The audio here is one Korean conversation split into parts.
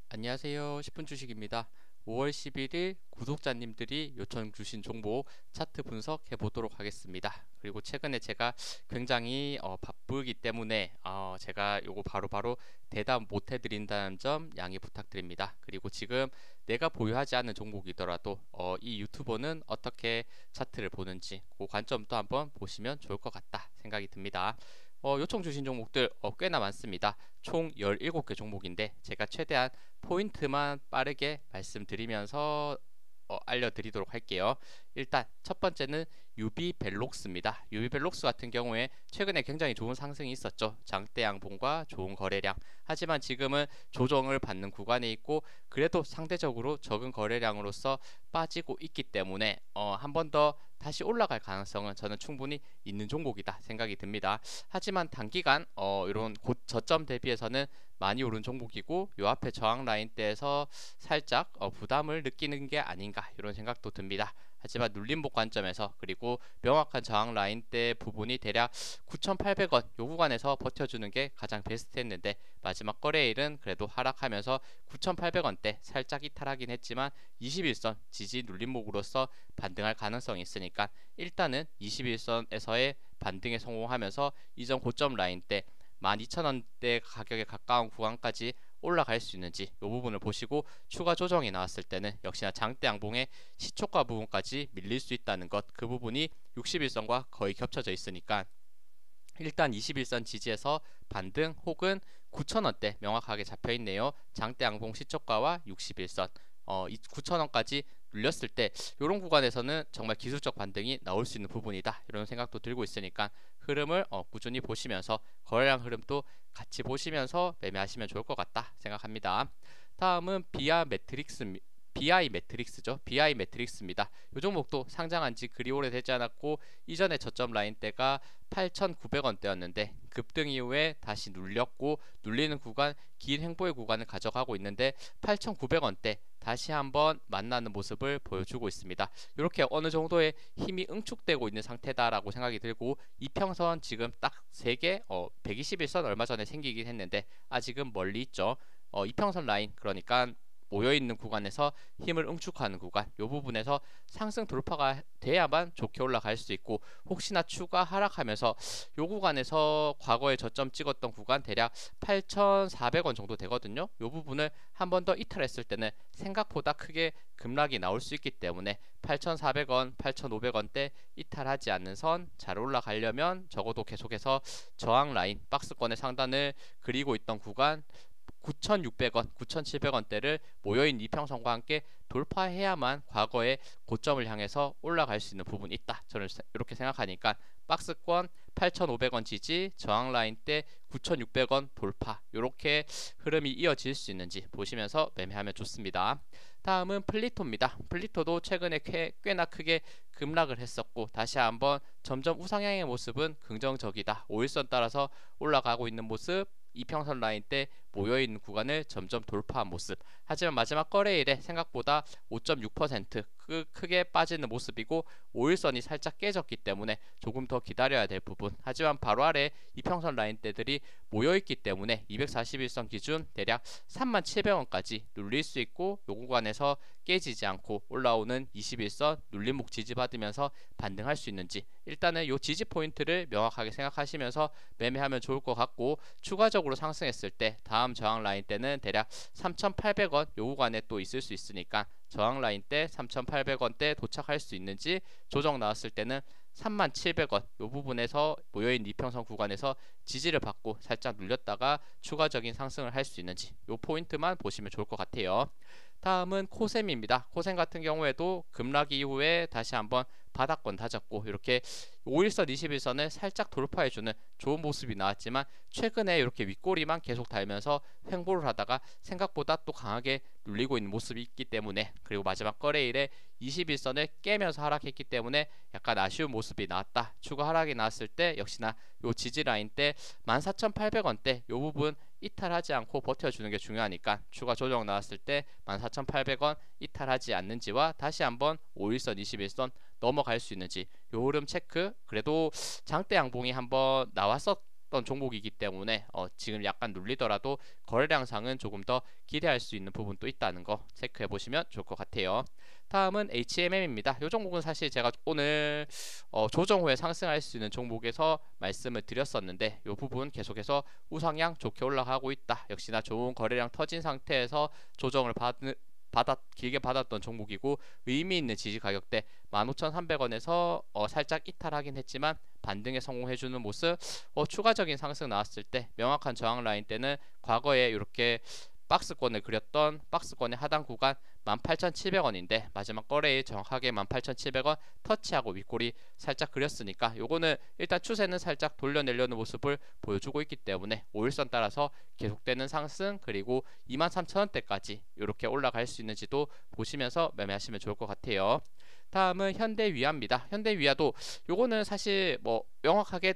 안녕하세요. 10분 주식입니다. 5월 11일 구독자님들이 요청 주신 종목 차트 분석해 보도록 하겠습니다. 그리고 최근에 제가 굉장히 바쁘기 때문에 제가 요거 바로바로 대답 못 해드린다는 점 양해 부탁드립니다. 그리고 지금 내가 보유하지 않은 종목이더라도 이 유튜버는 어떻게 차트를 보는지 그 관점도 한번 보시면 좋을 것 같다 생각이 듭니다. 요청 주신 종목들 꽤나 많습니다. 총 17개 종목인데 제가 최대한 포인트만 빠르게 말씀드리면서 알려드리도록 할게요. 일단 첫 번째는 유비벨록스입니다. 유비벨록스 같은 경우에 최근에 굉장히 좋은 상승이 있었죠. 장대 양봉과 좋은 거래량. 하지만 지금은 조정을 받는 구간에 있고 그래도 상대적으로 적은 거래량으로서 빠지고 있기 때문에 한 번 더 다시 올라갈 가능성은 저는 충분히 있는 종목이다 생각이 듭니다. 하지만 단기간 이런 곧 저점 대비해서는 많이 오른 종목이고 요 앞에 저항 라인대에서 살짝 부담을 느끼는 게 아닌가 이런 생각도 듭니다. 하지만 눌림목 관점에서 그리고 명확한 저항 라인대 부분이 대략 9,800원 요 구간에서 버텨주는 게 가장 베스트했는데 마지막 거래일은 그래도 하락하면서 9,800원대 살짝 이탈하긴 했지만 21선 지지 눌림목으로서 반등할 가능성이 있으니까 일단은 21선에서의 반등에 성공하면서 이전 고점 라인대 12,000원대 가격에 가까운 구간까지 올라갈 수 있는지 이 부분을 보시고 추가 조정이 나왔을 때는 역시나 장대 양봉의 시초가 부분까지 밀릴 수 있다는 것, 그 부분이 61선과 거의 겹쳐져 있으니까 일단 21선 지지에서 반등 혹은 9,000원대 명확하게 잡혀 있네요. 장대 양봉 시초가와 61선 9,000원까지 눌렸을 때 이런 구간에서는 정말 기술적 반등이 나올 수 있는 부분이다 이런 생각도 들고 있으니까 흐름을 꾸준히 보시면서 거래량 흐름도 같이 보시면서 매매하시면 좋을 것 같다 생각합니다. 다음은 BI 매트릭스죠. BI 매트릭스입니다. 이 종목도 상장한 지 그리 오래되지 않았고 이전에 저점 라인대가 8,900원대였는데 급등 이후에 다시 눌렸고 눌리는 구간 긴 횡보의 구간을 가져가고 있는데 8,900원대 다시 한번 만나는 모습을 보여주고 있습니다. 이렇게 어느 정도의 힘이 응축되고 있는 상태다라고 생각이 들고 이평선 지금 딱 3개 121선 얼마 전에 생기긴 했는데 아직은 멀리 있죠. 이평선 라인 그러니까 모여있는 구간에서 힘을 응축하는 구간 이 부분에서 상승 돌파가 돼야만 좋게 올라갈 수 있고 혹시나 추가 하락하면서 이 구간에서 과거에 저점 찍었던 구간 대략 8,400원 정도 되거든요. 이 부분을 한 번 더 이탈했을 때는 생각보다 크게 급락이 나올 수 있기 때문에 8,400원, 8,500원대 이탈하지 않는 선 잘 올라가려면 적어도 계속해서 저항 라인 박스권의 상단을 그리고 있던 구간 9,600원, 9,700원대를 모여있는 이평선과 함께 돌파해야만 과거의 고점을 향해서 올라갈 수 있는 부분이 있다. 저는 이렇게 생각하니까 박스권 8,500원 지지, 저항 라인 때 9,600원 돌파 이렇게 흐름이 이어질 수 있는지 보시면서 매매하면 좋습니다. 다음은 플리토입니다. 플리토도 최근에 꽤나 크게 급락을 했었고 다시 한번 점점 우상향의 모습은 긍정적이다. 5일선 따라서 올라가고 있는 모습 이평선 라인 때 모여있는 구간을 점점 돌파한 모습. 하지만 마지막 거래일에 생각보다 5.6% 크게 빠지는 모습이고 5일선이 살짝 깨졌기 때문에 조금 더 기다려야 될 부분. 하지만 바로 아래 이평선 라인대들이 모여있기 때문에 241선 기준 대략 37,000원까지 눌릴 수 있고 요 구간에서 깨지지 않고 올라오는 21선 눌림목 지지받으면서 반등할 수 있는지 일단은 요 지지 포인트를 명확하게 생각하시면서 매매하면 좋을 것 같고 추가적으로 상승했을 때 다음 저항 라인 때는 대략 3,800원 요 구간에 또 있을 수 있으니까 저항 라인 때 3,800원대 도착할 수 있는지 조정 나왔을 때는 37,000원 요 부분에서 모여있는 이평선 구간에서 지지를 받고 살짝 눌렸다가 추가적인 상승을 할 수 있는지 요 포인트만 보시면 좋을 것 같아요. 다음은 코셈입니다. 코셈 같은 경우에도 급락 이후에 다시 한번 바닥권 다졌고 이렇게 5일선 21선을 살짝 돌파해주는 좋은 모습이 나왔지만 최근에 이렇게 윗꼬리만 계속 달면서 횡보를 하다가 생각보다 또 강하게 눌리고 있는 모습이 있기 때문에 그리고 마지막 거래일에 21선을 깨면서 하락했기 때문에 약간 아쉬운 모습이 나왔다. 추가 하락이 나왔을 때 역시나 요 지지 라인 때 14,800원대 요 부분 이탈하지 않고 버텨주는 게 중요하니까 추가 조정 나왔을 때 14,800원 이탈하지 않는지와 다시 한번 5일선 21선 넘어갈 수 있는지 요 흐름 체크. 그래도 장대 양봉이 한번 나왔었던 했던 종목이기 때문에 지금 약간 눌리더라도 거래량상은 조금 더 기대할 수 있는 부분도 있다는 거 체크해 보시면 좋을 것 같아요. 다음은 HMM입니다. 이 종목은 사실 제가 오늘 조정 후에 상승할 수 있는 종목에서 말씀을 드렸었는데 이 부분 계속해서 우상향 좋게 올라가고 있다. 역시나 좋은 거래량 터진 상태에서 조정을 길게 받았던 종목이고 의미 있는 지지 가격대 15,300원에서 살짝 이탈하긴 했지만 반등에 성공해주는 모습, 추가적인 상승 나왔을 때 명확한 저항 라인 때는 과거에 이렇게 박스권을 그렸던 박스권의 하단 구간 18,700원인데 마지막 거래일 정확하게 18,700원 터치하고 윗골이 살짝 그렸으니까 요거는 일단 추세는 살짝 돌려내려는 모습을 보여주고 있기 때문에 5일선 따라서 계속되는 상승 그리고 23,000원대까지 이렇게 올라갈 수 있는지도 보시면서 매매하시면 좋을 것 같아요. 다음은 현대위아입니다. 현대위아도 요거는 사실 뭐 명확하게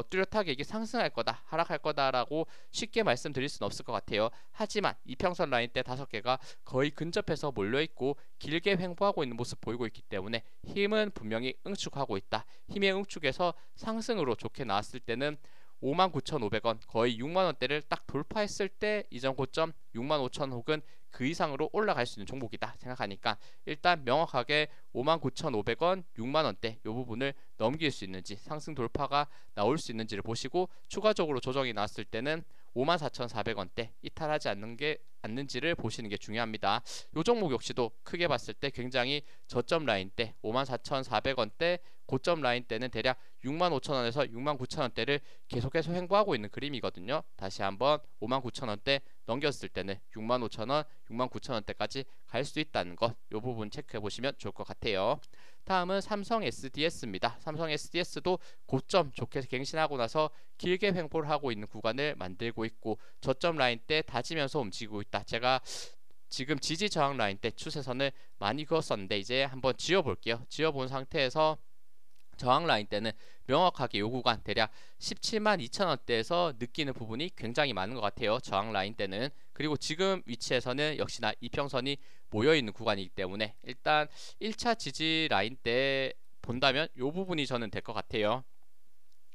뚜렷하게 이게 상승할 거다 하락할 거다라고 쉽게 말씀드릴 수는 없을 것 같아요. 하지만 이평선 라인 때 5개가 거의 근접해서 몰려있고 길게 횡보하고 있는 모습 보이고 있기 때문에 힘은 분명히 응축하고 있다. 힘의 응축에서 상승으로 좋게 나왔을 때는 59,500원 거의 6만원대를 딱 돌파했을 때 이전 고점 65,000 혹은 그 이상으로 올라갈 수 있는 종목이다 생각하니까 일단 명확하게 59,500원 6만원대 이 부분을 넘길 수 있는지 상승 돌파가 나올 수 있는지를 보시고 추가적으로 조정이 나왔을 때는 54,400원대 이탈하지 않는지를 보시는 게 중요합니다. 이 종목 역시도 크게 봤을 때 굉장히 저점 라인 때 54,400원대 고점 라인 때는 대략 65,000원에서 69,000원대를 계속해서 횡보하고 있는 그림이거든요. 다시 한번 59,000원대 넘겼을 때는 65,000원, 69,000원대까지 갈 수 있다는 것, 이 부분 체크해 보시면 좋을 것 같아요. 다음은 삼성 SDS입니다. 삼성 SDS도 고점 좋게 갱신하고 나서 길게 횡보를 하고 있는 구간을 만들고 있고 저점 라인 때 다지면서 움직이고 있다. 제가 지금 지지 저항 라인 때 추세선을 많이 그었었는데 이제 한번 지워볼게요. 지워본 상태에서 저항 라인 때는 명확하게 요 구간 대략 172,000원대에서 느끼는 부분이 굉장히 많은 것 같아요. 저항 라인 때는. 그리고 지금 위치에서는 역시나 이평선이 모여있는 구간이기 때문에 일단 1차 지지 라인 때 본다면 요 부분이 저는 될 것 같아요.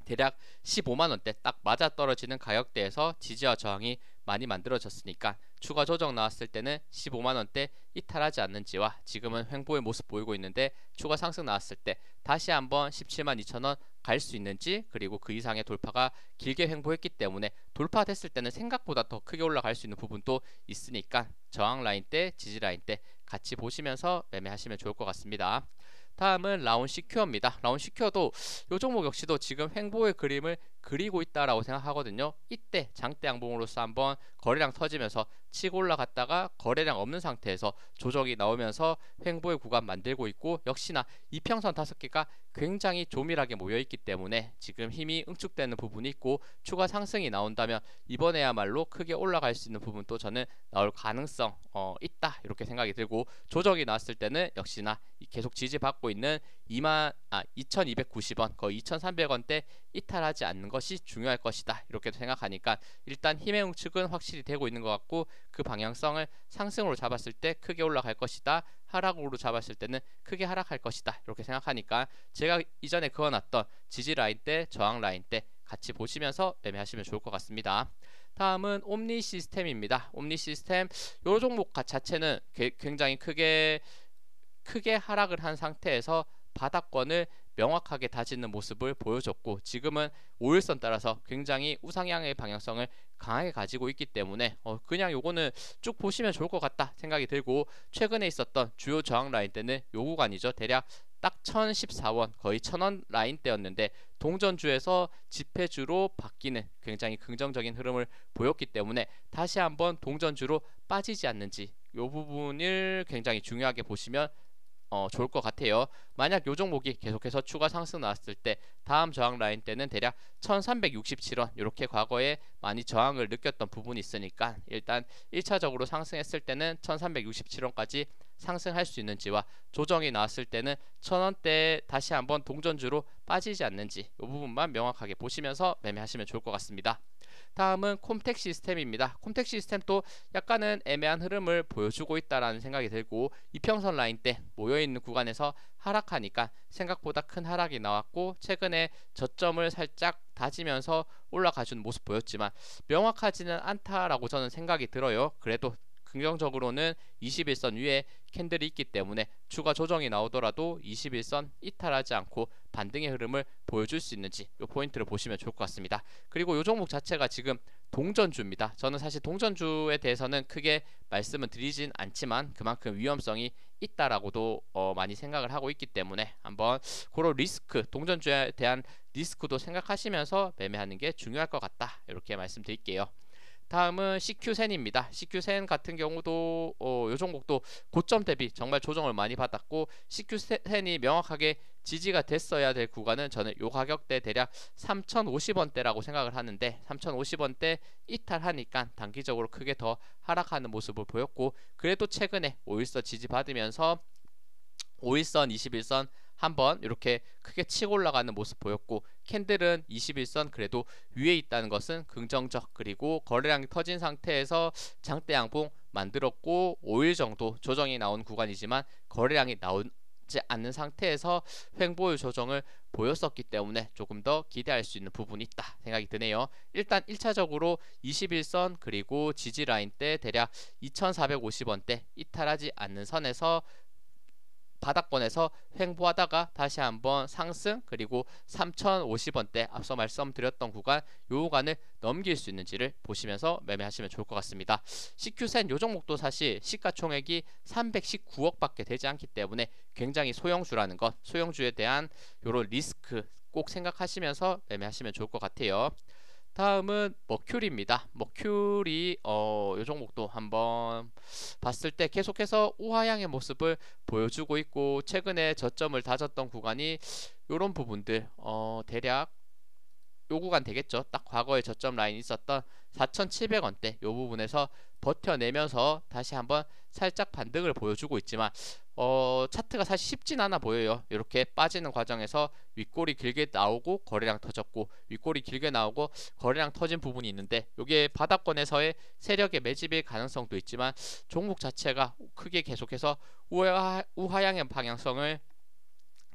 대략 15만원대 딱 맞아떨어지는 가격대에서 지지와 저항이 많이 만들어졌으니까 추가 조정 나왔을 때는 15만원대 이탈하지 않는지와 지금은 횡보의 모습 보이고 있는데 추가 상승 나왔을 때 다시 한번 172,000원 갈 수 있는지 그리고 그 이상의 돌파가 길게 횡보했기 때문에 돌파됐을 때는 생각보다 더 크게 올라갈 수 있는 부분도 있으니까 저항 라인 때 지지 라인 때 같이 보시면서 매매하시면 좋을 것 같습니다. 다음은 라온시큐어입니다. 라온시큐어도 이 종목 역시도 지금 횡보의 그림을 그리고 있다라고 생각하거든요. 이때 장대 양봉으로서 한번 거래량 터지면서 치고 올라갔다가 거래량 없는 상태에서 조정이 나오면서 횡보의 구간 만들고 있고 역시나 이평선 5개가 굉장히 조밀하게 모여있기 때문에 지금 힘이 응축되는 부분이 있고 추가 상승이 나온다면 이번에야말로 크게 올라갈 수 있는 부분도 저는 나올 가능성 있다 이렇게 생각이 들고 조정이 나왔을 때는 역시나 계속 지지받고 있는 2290원 거의 2300원대 이탈하지 않는 것이 중요할 것이다 이렇게 생각하니까 일단 힘의 응축은 확실히 되고 있는 것 같고 그 방향성을 상승으로 잡았을 때 크게 올라갈 것이다 하락으로 잡았을 때는 크게 하락할 것이다 이렇게 생각하니까 제가 이전에 그어놨던 지지 라인 때 저항 라인 때 같이 보시면서 매매하시면 좋을 것 같습니다. 다음은 옴니 시스템입니다. 옴니 시스템 요 종목 자체는 굉장히 크게 하락을 한 상태에서 바닥권을 명확하게 다지는 모습을 보여줬고 지금은 5일선 따라서 굉장히 우상향의 방향성을 강하게 가지고 있기 때문에 그냥 요거는 쭉 보시면 좋을 것 같다 생각이 들고 최근에 있었던 주요 저항 라인 때는 요 구간이죠. 대략 딱 1014원 거의 1000원 라인대였는데 동전주에서 지폐주로 바뀌는 굉장히 긍정적인 흐름을 보였기 때문에 다시 한번 동전주로 빠지지 않는지 요 부분을 굉장히 중요하게 보시면 좋을 것 같아요. 만약 요 종목이 계속해서 추가 상승 나왔을 때 다음 저항 라인 때는 대략 1367원 이렇게 과거에 많이 저항을 느꼈던 부분이 있으니까 일단 1차적으로 상승했을 때는 1367원까지 상승할 수 있는지와 조정이 나왔을 때는 1000원대 다시 한번 동전주로 빠지지 않는지 이 부분만 명확하게 보시면서 매매하시면 좋을 것 같습니다. 다음은 콤텍 시스템입니다. 콤텍 시스템도 약간은 애매한 흐름을 보여주고 있다라는 생각이 들고, 이평선 라인 때 모여있는 구간에서 하락하니까 생각보다 큰 하락이 나왔고, 최근에 저점을 살짝 다지면서 올라가주는 모습 보였지만 명확하지는 않다라고 저는 생각이 들어요. 그래도 긍정적으로는 21선 위에 캔들이 있기 때문에 추가 조정이 나오더라도 21선 이탈하지 않고 반등의 흐름을 보여줄 수 있는지 이 포인트를 보시면 좋을 것 같습니다. 그리고 이 종목 자체가 지금 동전주입니다. 저는 사실 동전주에 대해서는 크게 말씀을 드리진 않지만 그만큼 위험성이 있다라고도 많이 생각을 하고 있기 때문에 한번 그런 리스크, 동전주에 대한 리스크도 생각하시면서 매매하는 게 중요할 것 같다, 이렇게 말씀드릴게요. 다음은 CQ센입니다. CQ센 같은 경우도 이 종목도 고점 대비 정말 조정을 많이 받았고, CQ센이 명확하게 지지가 됐어야 될 구간은 저는 이 가격대 대략 3,050원대라고 생각을 하는데, 3,050원대 이탈하니까 단기적으로 크게 더 하락하는 모습을 보였고, 그래도 최근에 5일선 지지 받으면서 5일선, 21선 한번 이렇게 크게 치고 올라가는 모습 보였고, 캔들은 21선 그래도 위에 있다는 것은 긍정적, 그리고 거래량이 터진 상태에서 장대 양봉 만들었고 5일 정도 조정이 나온 구간이지만 거래량이 나오지 않는 상태에서 횡보율 조정을 보였었기 때문에 조금 더 기대할 수 있는 부분이 있다 생각이 드네요. 일단 1차적으로 21선 그리고 지지 라인 때 대략 2,450원대 이탈하지 않는 선에서 바닥권에서 횡보하다가 다시 한번 상승, 그리고 3,050원대 앞서 말씀드렸던 구간, 요 구간을 넘길 수 있는지를 보시면서 매매하시면 좋을 것 같습니다. CQ센 요 종목도 사실 시가총액이 319억 밖에 되지 않기 때문에 굉장히 소형주라는 것, 소형주에 대한 요런 리스크 꼭 생각하시면서 매매하시면 좋을 것 같아요. 다음은 머큐리입니다. 머큐리 이 종목도 한번 봤을 때 계속해서 우하향의 모습을 보여주고 있고, 최근에 저점을 다졌던 구간이 이런 부분들 대략 요 구간 되겠죠. 딱 과거에 저점 라인 있었던 4,700원대 요 부분에서 버텨내면서 다시 한번 살짝 반등을 보여주고 있지만 차트가 사실 쉽진 않아 보여요. 이렇게 빠지는 과정에서 윗골이 길게 나오고 거래량 터졌고, 윗골이 길게 나오고 거래량 터진 부분이 있는데, 이게 바닥권에서의 세력의 매집일 가능성도 있지만 종목 자체가 크게 계속해서 우하향의 방향성을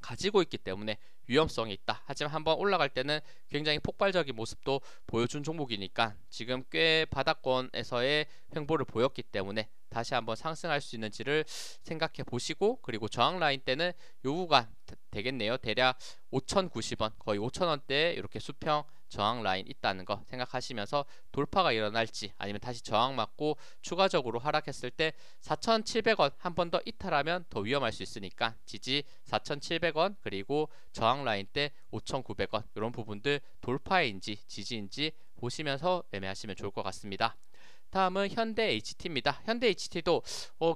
가지고 있기 때문에 위험성이 있다. 하지만 한번 올라갈 때는 굉장히 폭발적인 모습도 보여준 종목이니까 지금 꽤 바닥권에서의 횡보를 보였기 때문에 다시 한번 상승할 수 있는지를 생각해 보시고, 그리고 저항 라인 때는 요 구간 되겠네요. 대략 5,090원, 거의 5,000원대에 이렇게 수평 저항 라인 있다는 거 생각하시면서 돌파가 일어날지 아니면 다시 저항 맞고 추가적으로 하락했을 때 4,700원 한 번 더 이탈하면 더 위험할 수 있으니까 지지 4,700원 그리고 저항 라인 때 5,900원 이런 부분들 돌파인지 지지인지 보시면서 매매하시면 좋을 것 같습니다. 다음은 현대 HT입니다. 현대 HT도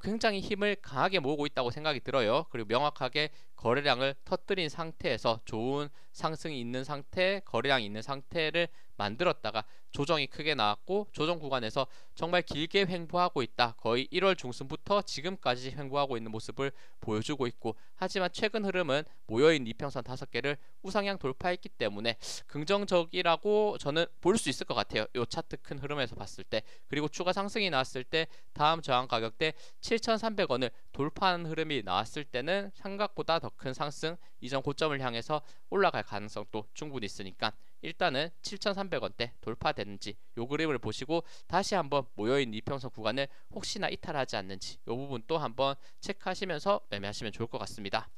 굉장히 힘을 강하게 모으고 있다고 생각이 들어요. 그리고 명확하게 거래량을 터뜨린 상태에서 좋은 상승이 있는 상태, 거래량이 있는 상태를 만들었다가 조정이 크게 나왔고, 조정 구간에서 정말 길게 횡보하고 있다. 거의 1월 중순부터 지금까지 횡보하고 있는 모습을 보여주고 있고, 하지만 최근 흐름은 모여있는 이평선 5개를 우상향 돌파했기 때문에 긍정적이라고 저는 볼 수 있을 것 같아요. 이 차트 큰 흐름에서 봤을 때. 그리고 추가 상승이 나왔을 때 다음 저항 가격대 7,300원을 돌파하는 흐름이 나왔을 때는 생각보다 더 큰 상승, 이전 고점을 향해서 올라갈 가능성도 충분히 있으니까 일단은 7,300원대 돌파되는지 요 그림을 보시고 다시 한번 모여있는 이평선 구간을 혹시나 이탈하지 않는지 요 부분 또 한번 체크하시면서 매매하시면 좋을 것 같습니다.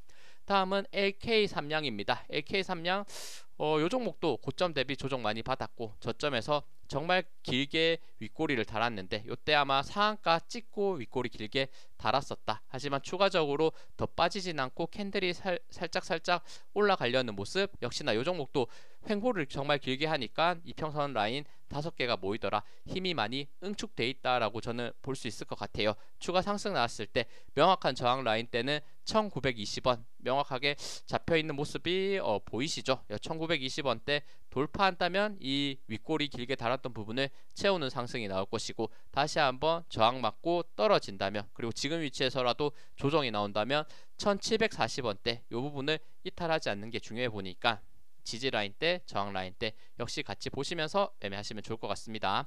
다음은 LK삼양입니다. LK삼양 요 종목도 고점 대비 조정 많이 받았고 저점에서 정말 길게 윗꼬리를 달았는데 요때 아마 상한가 찍고 윗꼬리 길게 달았었다. 하지만 추가적으로 더 빠지진 않고 캔들이 살짝 올라가려는 모습, 역시나 요 종목도 횡보를 정말 길게 하니까 이평선 라인 5개가 모이더라 힘이 많이 응축돼 있다라고 저는 볼 수 있을 것 같아요. 추가 상승 나왔을 때 명확한 저항 라인 때는 1920원 명확하게 잡혀있는 모습이 보이시죠? 1920원대 돌파한다면 이 윗골이 길게 달았던 부분을 채우는 상승이 나올 것이고, 다시 한번 저항 맞고 떨어진다면, 그리고 지금 위치에서라도 조정이 나온다면 1740원대 이 부분을 이탈하지 않는 게 중요해 보니까 지지 라인대, 저항 라인대 역시 같이 보시면서 매매하시면 좋을 것 같습니다.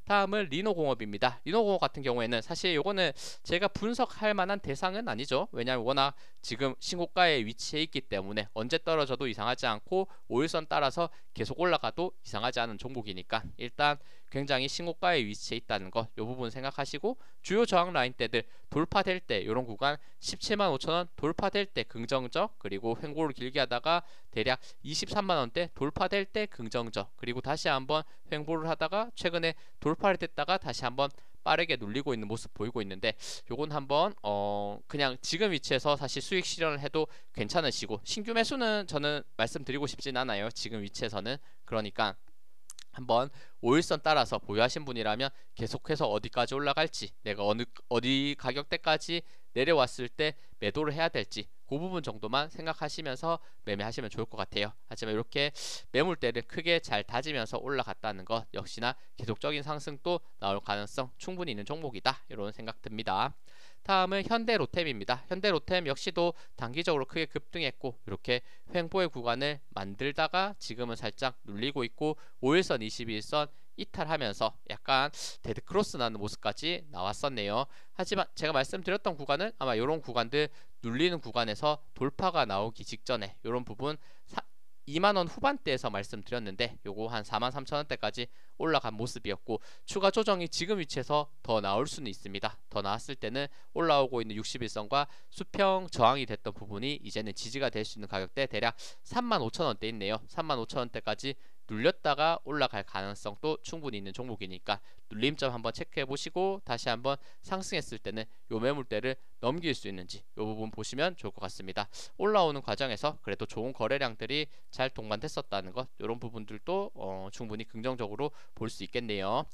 다음은 리노공업입니다. 리노공업 같은 경우에는 사실 요거는 제가 분석할 만한 대상은 아니죠. 왜냐하면 워낙 지금 신고가에 위치해 있기 때문에 언제 떨어져도 이상하지 않고 5일선 따라서 계속 올라가도 이상하지 않은 종목이니까 일단 굉장히 신고가에 위치해 있다는 것, 이 부분 생각하시고 주요 저항 라인대들 돌파될 때 이런 구간 17만 5천원 돌파될 때 긍정적, 그리고 횡보를 길게 하다가 대략 23만원대 돌파될 때 긍정적, 그리고 다시 한번 횡보를 하다가 최근에 돌파를 됐다가 다시 한번 빠르게 눌리고 있는 모습 보이고 있는데 요건 한번 그냥 지금 위치에서 사실 수익 실현을 해도 괜찮으시고, 신규 매수는 저는 말씀드리고 싶진 않아요. 지금 위치에서는. 그러니까 한번 5일선 따라서 보유하신 분이라면 계속해서 어디까지 올라갈지, 내가 어디 가격대까지 내려왔을 때 매도를 해야 될지 그 부분 정도만 생각하시면서 매매하시면 좋을 것 같아요. 하지만 이렇게 매물대를 크게 잘 다지면서 올라갔다는 것 역시나 계속적인 상승도 나올 가능성 충분히 있는 종목이다, 이런 생각 듭니다. 다음은 현대로템입니다. 현대로템 역시도 단기적으로 크게 급등했고 이렇게 횡보의 구간을 만들다가 지금은 살짝 눌리고 있고 5일선 21선 이탈하면서 약간 데드크로스 나는 모습까지 나왔었네요. 하지만 제가 말씀드렸던 구간은 아마 이런 구간들 눌리는 구간에서 돌파가 나오기 직전에 이런 부분 2만원 후반대에서 말씀드렸는데 요거 한 43,000원대까지 올라간 모습이었고 추가 조정이 지금 위치에서 더 나올 수는 있습니다. 더 나왔을 때는 올라오고 있는 61선과 수평 저항이 됐던 부분이 이제는 지지가 될 수 있는 가격대 대략 35,000원대 있네요. 35,000원대까지 눌렸다가 올라갈 가능성도 충분히 있는 종목이니까 눌림점 한번 체크해 보시고 다시 한번 상승했을 때는 요 매물대를 넘길 수 있는지 요 부분 보시면 좋을 것 같습니다. 올라오는 과정에서 그래도 좋은 거래량들이 잘 동반됐었다는 것, 이런 부분들도 충분히 긍정적으로 볼 수 있겠네요.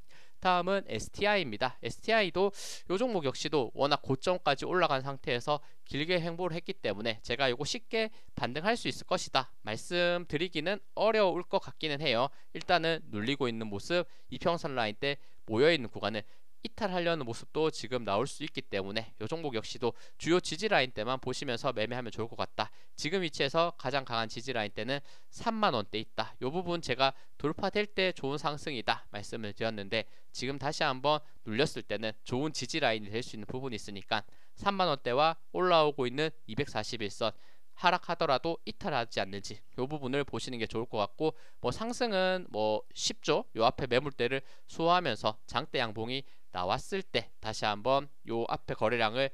다음은 STI입니다. STI도 요 종목 역시도 워낙 고점까지 올라간 상태에서 길게 횡보를 했기 때문에 제가 이거 쉽게 반등할 수 있을 것이다 말씀드리기는 어려울 것 같기는 해요. 일단은 눌리고 있는 모습, 이평선 라인 때 모여있는 구간을 이탈하려는 모습도 지금 나올 수 있기 때문에 이 종목 역시도 주요 지지 라인 때만 보시면서 매매하면 좋을 것 같다. 지금 위치에서 가장 강한 지지 라인 때는 3만원대 있다. 이 부분 제가 돌파될 때 좋은 상승이다 말씀을 드렸는데 지금 다시 한번 눌렸을 때는 좋은 지지 라인이 될 수 있는 부분이 있으니까 3만원대와 올라오고 있는 241선 하락하더라도 이탈하지 않는지 이 부분을 보시는 게 좋을 것 같고, 뭐 상승은 뭐 쉽죠. 요 앞에 매물대를 소화하면서 장대 양봉이 나왔을 때 다시 한번 요 앞에 거래량을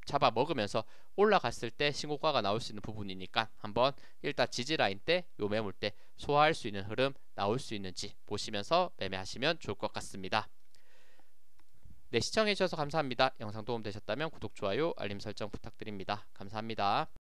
잡아먹으면서 올라갔을 때 신고가가 나올 수 있는 부분이니까 한번 일단 지지 라인 때 요 매물대 소화할 수 있는 흐름 나올 수 있는지 보시면서 매매하시면 좋을 것 같습니다. 네, 시청해주셔서 감사합니다. 영상 도움되셨다면 구독, 좋아요, 알림 설정 부탁드립니다. 감사합니다.